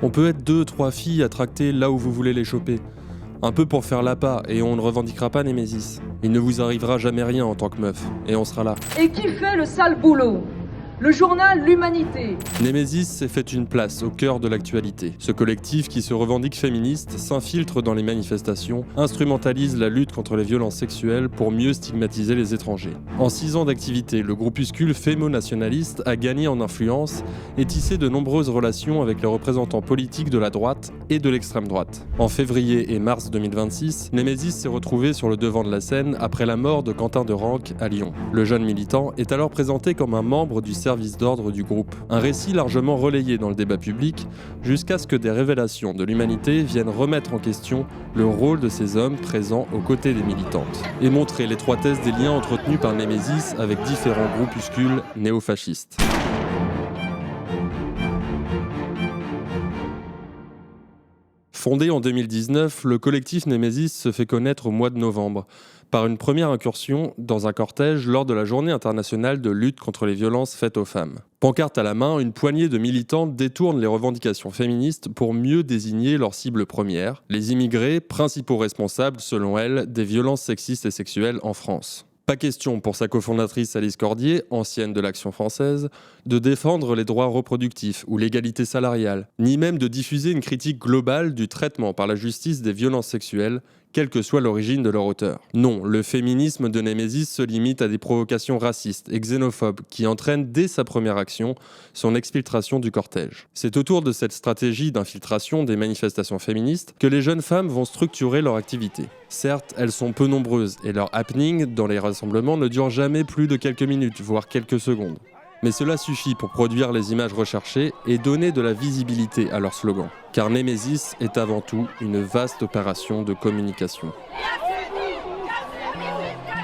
On peut être 2-3 filles à tracter là où vous voulez les choper. Un peu pour faire l'appât, et on ne revendiquera pas Némésis. Il ne vous arrivera jamais rien en tant que meuf, et on sera là. Et qui fait le sale boulot ? Le journal L'Humanité. Némésis s'est fait une place au cœur de l'actualité. Ce collectif qui se revendique féministe s'infiltre dans les manifestations, instrumentalise la lutte contre les violences sexuelles pour mieux stigmatiser les étrangers. En 6 ans d'activité, le groupuscule fémo-nationaliste a gagné en influence et tissé de nombreuses relations avec les représentants politiques de la droite et de l'extrême droite. En février et mars 2026, Némésis s'est retrouvé sur le devant de la scène après la mort de Quentin de Ranc à Lyon. Le jeune militant est alors présenté comme un membre du service d'ordre du groupe. Un récit largement relayé dans le débat public, jusqu'à ce que des révélations de l'Humanité viennent remettre en question le rôle de ces hommes présents aux côtés des militantes, et montrer l'étroitesse des liens entretenus par Némésis avec différents groupuscules néofascistes. Fondé en 2019, le collectif Némésis se fait connaître au mois de novembre, par une première incursion dans un cortège lors de la Journée internationale de lutte contre les violences faites aux femmes. Pancarte à la main, une poignée de militantes détournent les revendications féministes pour mieux désigner leur cible première, les immigrés, principaux responsables, selon elles, des violences sexistes et sexuelles en France. Pas question pour sa cofondatrice Alice Cordier, ancienne de l'Action française, de défendre les droits reproductifs ou l'égalité salariale, ni même de diffuser une critique globale du traitement par la justice des violences sexuelles, quelle que soit l'origine de leur auteur. Non, le féminisme de Némésis se limite à des provocations racistes et xénophobes qui entraînent dès sa première action son exfiltration du cortège. C'est autour de cette stratégie d'infiltration des manifestations féministes que les jeunes femmes vont structurer leur activité. Certes, elles sont peu nombreuses et leur happening dans les rassemblements ne dure jamais plus de quelques minutes, voire quelques secondes. Mais cela suffit pour produire les images recherchées et donner de la visibilité à leur slogan. Car Némésis est avant tout une vaste opération de communication.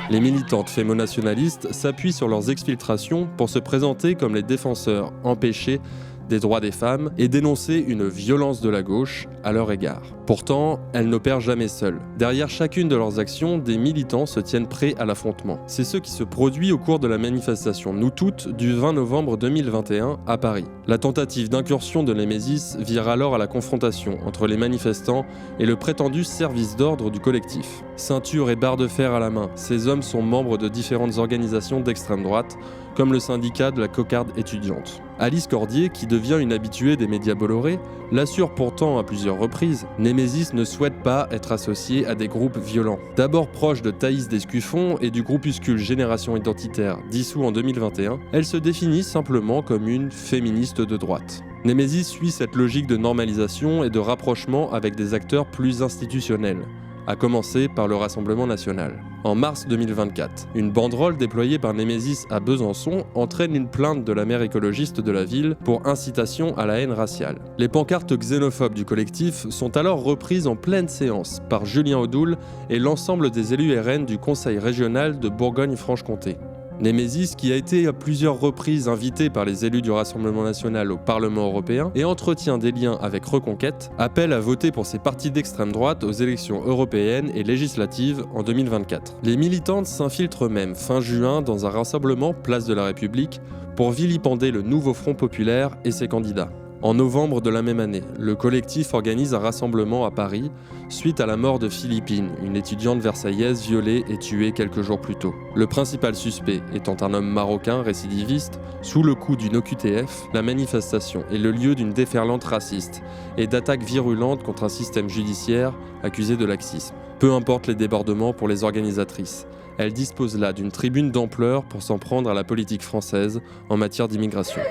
Les militantes fémo-nationalistes s'appuient sur leurs exfiltrations pour se présenter comme les défenseurs empêchés des droits des femmes et dénoncer une violence de la gauche à leur égard. Pourtant, elles n'opèrent jamais seules. Derrière chacune de leurs actions, des militants se tiennent prêts à l'affrontement. C'est ce qui se produit au cours de la manifestation Nous Toutes du 20 novembre 2021 à Paris. La tentative d'incursion de Némésis vire alors à la confrontation entre les manifestants et le prétendu service d'ordre du collectif. Ceinture et barre de fer à la main, ces hommes sont membres de différentes organisations d'extrême droite, comme le syndicat de la cocarde étudiante. Alice Cordier, qui devient une habituée des médias Bolloré, l'assure pourtant à plusieurs reprises, Némésis ne souhaite pas être associé à des groupes violents. D'abord proche de Thaïs Descuffon et du groupuscule Génération Identitaire, dissous en 2021, elle se définit simplement comme une féministe de droite. Némésis suit cette logique de normalisation et de rapprochement avec des acteurs plus institutionnels, à commencer par le Rassemblement national. En mars 2024, une banderole déployée par Némésis à Besançon entraîne une plainte de la maire écologiste de la ville pour incitation à la haine raciale. Les pancartes xénophobes du collectif sont alors reprises en pleine séance par Julien Audoul et l'ensemble des élus RN du Conseil régional de Bourgogne-Franche-Comté. Némésis, qui a été à plusieurs reprises invité par les élus du Rassemblement national au Parlement européen et entretient des liens avec Reconquête, appelle à voter pour ces partis d'extrême droite aux élections européennes et législatives en 2024. Les militantes s'infiltrent même fin juin dans un rassemblement place de la République pour vilipender le nouveau Front populaire et ses candidats. En novembre de la même année, le collectif organise un rassemblement à Paris suite à la mort de Philippine, une étudiante versaillaise violée et tuée quelques jours plus tôt. Le principal suspect étant un homme marocain récidiviste, sous le coup d'une OQTF, la manifestation est le lieu d'une déferlante raciste et d'attaques virulentes contre un système judiciaire accusé de laxisme. Peu importe les débordements pour les organisatrices, elles disposent là d'une tribune d'ampleur pour s'en prendre à la politique française en matière d'immigration.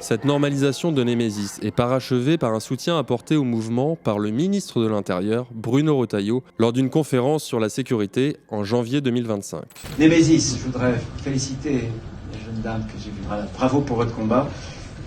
Cette normalisation de Némésis est parachevée par un soutien apporté au mouvement par le ministre de l'Intérieur, Bruno Retailleau, lors d'une conférence sur la sécurité en janvier 2025. Némésis, je voudrais féliciter les jeunes dames que j'ai vues. Bravo pour votre combat.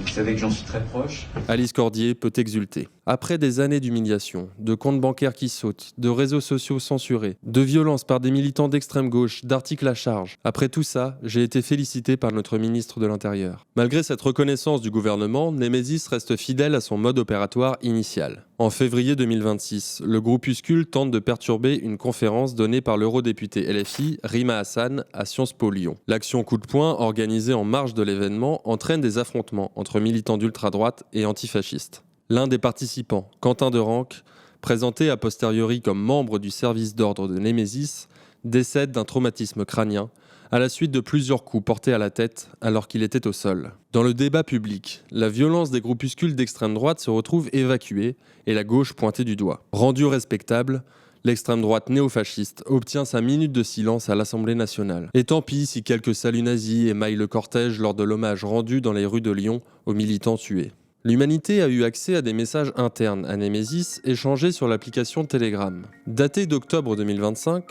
Vous savez que j'en suis très proche. Alice Cordier peut exulter. Après des années d'humiliation, de comptes bancaires qui sautent, de réseaux sociaux censurés, de violences par des militants d'extrême gauche, d'articles à charge, après tout ça, j'ai été félicité par notre ministre de l'Intérieur. Malgré cette reconnaissance du gouvernement, Némésis reste fidèle à son mode opératoire initial. En février 2026, le groupuscule tente de perturber une conférence donnée par l'eurodéputé LFI Rima Hassan à Sciences Po Lyon. L'action coup de poing organisée en marge de l'événement entraîne des affrontements entre militants d'ultra-droite et antifascistes. L'un des participants, Quentin Derenque, présenté a posteriori comme membre du service d'ordre de Némésis, décède d'un traumatisme crânien à la suite de plusieurs coups portés à la tête alors qu'il était au sol. Dans le débat public, la violence des groupuscules d'extrême droite se retrouve évacuée et la gauche pointée du doigt. Rendue respectable, l'extrême droite néofasciste obtient sa minute de silence à l'Assemblée nationale. Et tant pis si quelques saluts nazis émaillent le cortège lors de l'hommage rendu dans les rues de Lyon aux militants tués. L'Humanité a eu accès à des messages internes à Némésis échangés sur l'application Telegram. Daté d'octobre 2025,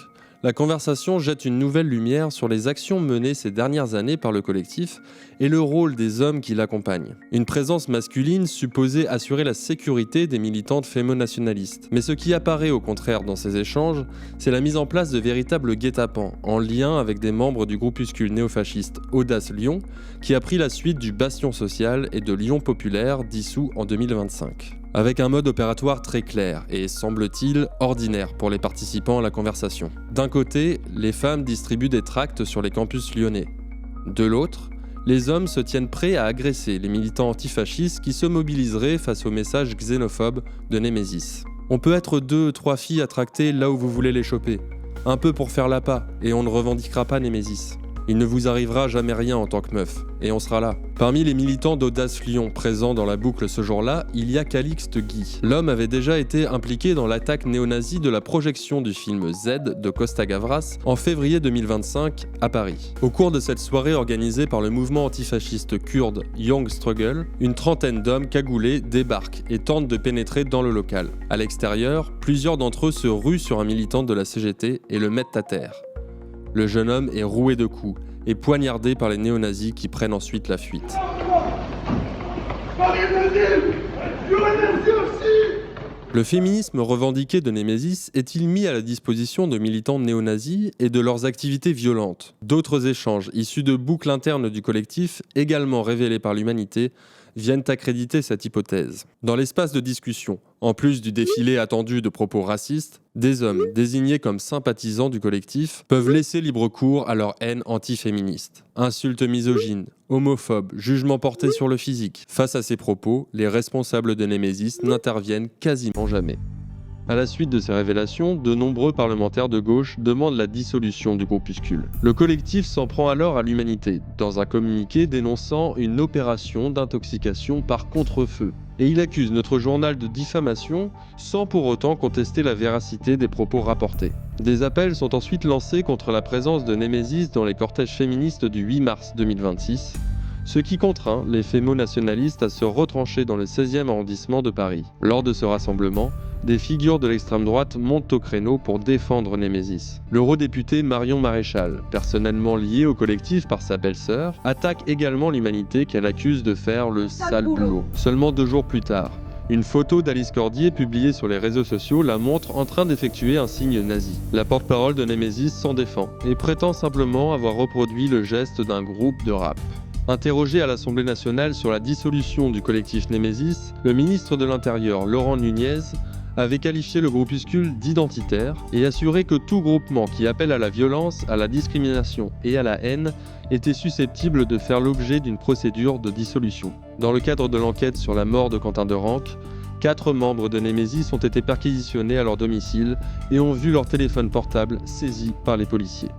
la conversation jette une nouvelle lumière sur les actions menées ces dernières années par le collectif et le rôle des hommes qui l'accompagnent. Une présence masculine supposée assurer la sécurité des militantes fémonationalistes. Mais ce qui apparaît au contraire dans ces échanges, c'est la mise en place de véritables guet-apens en lien avec des membres du groupuscule néofasciste Audace Lyon qui a pris la suite du Bastion social et de Lyon Populaire dissous en 2025. Avec un mode opératoire très clair et, semble-t-il, ordinaire pour les participants à la conversation. D'un côté, les femmes distribuent des tracts sur les campus lyonnais. De l'autre, les hommes se tiennent prêts à agresser les militants antifascistes qui se mobiliseraient face aux messages xénophobes de Némésis. On peut être 2-3 filles à tracter là où vous voulez les choper. Un peu pour faire l'appât, et on ne revendiquera pas Némésis. Il ne vous arrivera jamais rien en tant que meuf, et on sera là. Parmi les militants d'Audace Lyon présents dans la boucle ce jour-là, il y a Calixte Guy. L'homme avait déjà été impliqué dans l'attaque néo-nazie de la projection du film Z de Costa Gavras en février 2025 à Paris. Au cours de cette soirée organisée par le mouvement antifasciste kurde Young Struggle, une trentaine d'hommes cagoulés débarquent et tentent de pénétrer dans le local. À l'extérieur, plusieurs d'entre eux se ruent sur un militant de la CGT et le mettent à terre. Le jeune homme est roué de coups et poignardé par les néo-nazis qui prennent ensuite la fuite. Le féminisme revendiqué de Némésis est-il mis à la disposition de militants néo-nazis et de leurs activités violentes ? D'autres échanges issus de boucles internes du collectif, également révélés par l'Humanité, viennent accréditer cette hypothèse. Dans l'espace de discussion, en plus du défilé attendu de propos racistes, des hommes désignés comme sympathisants du collectif peuvent laisser libre cours à leur haine antiféministe. Insultes misogynes, homophobes, jugements portés sur le physique. Face à ces propos, les responsables de Némésis n'interviennent quasiment jamais. À la suite de ces révélations, de nombreux parlementaires de gauche demandent la dissolution du groupuscule. Le collectif s'en prend alors à l'Humanité, dans un communiqué dénonçant une opération d'intoxication par contre-feu. Et il accuse notre journal de diffamation sans pour autant contester la véracité des propos rapportés. Des appels sont ensuite lancés contre la présence de Némésis dans les cortèges féministes du 8 mars 2026, ce qui contraint les fémonationalistes à se retrancher dans le 16e arrondissement de Paris. Lors de ce rassemblement, des figures de l'extrême droite montent au créneau pour défendre Némésis. L'eurodéputée Marion Maréchal, personnellement liée au collectif par sa belle-sœur, attaque également l'Humanité qu'elle accuse de faire le sale boulot. Seulement 2 jours plus tard, une photo d'Alice Cordier publiée sur les réseaux sociaux la montre en train d'effectuer un signe nazi. La porte-parole de Némésis s'en défend et prétend simplement avoir reproduit le geste d'un groupe de rap. Interrogé à l'Assemblée nationale sur la dissolution du collectif Némésis, le ministre de l'Intérieur, Laurent Nunez, avait qualifié le groupuscule d'identitaire et assuré que tout groupement qui appelle à la violence, à la discrimination et à la haine était susceptible de faire l'objet d'une procédure de dissolution. Dans le cadre de l'enquête sur la mort de Quentin Derenque, 4 membres de Némésis ont été perquisitionnés à leur domicile et ont vu leur téléphone portable saisi par les policiers.